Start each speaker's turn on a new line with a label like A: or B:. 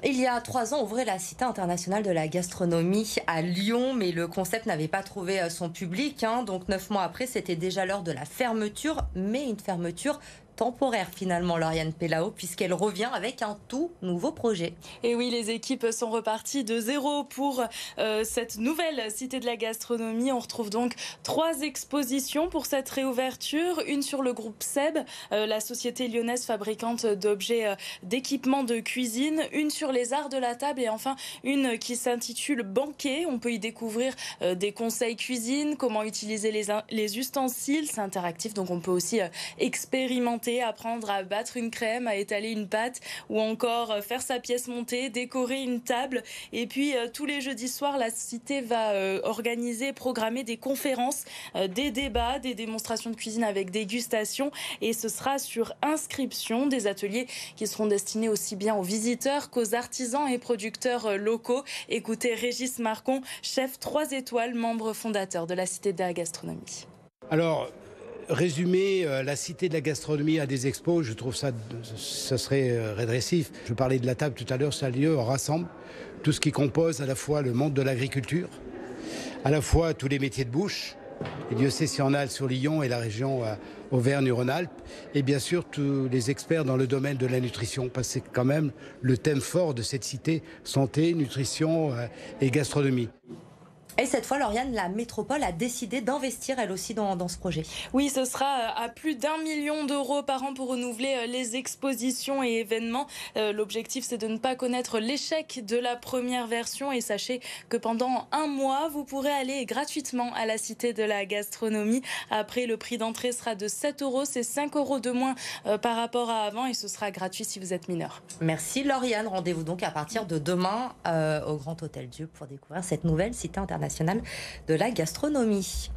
A: Il y a 3 ans, ouvrait la Cité internationale de la gastronomie à Lyon, mais le concept n'avait pas trouvé son public, hein. Donc 9 mois après, c'était déjà l'heure de la fermeture, mais une fermeture temporaire finalement, Lauriane Pellao, puisqu'elle revient avec un tout nouveau projet.
B: Et oui, les équipes sont reparties de zéro pour cette nouvelle cité de la gastronomie. On retrouve donc 3 expositions pour cette réouverture. Une sur le groupe SEB, la société lyonnaise fabricante d'objets d'équipement de cuisine. Une sur les arts de la table et enfin une qui s'intitule Banquet. On peut y découvrir des conseils cuisine, comment utiliser les ustensiles. C'est interactif, donc on peut aussi expérimenter, apprendre à battre une crème, à étaler une pâte ou encore faire sa pièce montée, décorer une table. Et puis tous les jeudis soirs, la cité va organiser, programmer des conférences, des débats, des démonstrations de cuisine avec dégustation. Et ce sera sur inscription, des ateliers qui seront destinés aussi bien aux visiteurs qu'aux artisans et producteurs locaux. Écoutez Régis Marcon, chef 3 étoiles, membre fondateur de la Cité de la Gastronomie.
C: Alors, résumer la cité de la gastronomie à des expos, je trouve ça serait régressif. Je parlais de la table tout à l'heure, c'est un lieu où on rassemble tout ce qui compose à la fois le monde de l'agriculture, à la fois tous les métiers de bouche, et Dieu sait s'il y en a sur Lyon et la région Auvergne-Rhône-Alpes, et bien sûr tous les experts dans le domaine de la nutrition, parce que c'est quand même le thème fort de cette cité, santé, nutrition et gastronomie.
A: Et cette fois, Lauriane, la métropole a décidé d'investir elle aussi dans ce projet.
B: Oui, ce sera à plus d'1 million d'euros par an pour renouveler les expositions et événements. L'objectif, c'est de ne pas connaître l'échec de la première version. Et sachez que pendant 1 mois, vous pourrez aller gratuitement à la Cité de la Gastronomie. Après, le prix d'entrée sera de 7 euros. C'est 5 euros de moins par rapport à avant. Et ce sera gratuit si vous êtes mineur.
A: Merci Lauriane. Rendez-vous donc à partir de demain au Grand Hôtel Dieu pour découvrir cette nouvelle Cité internationale de la gastronomie.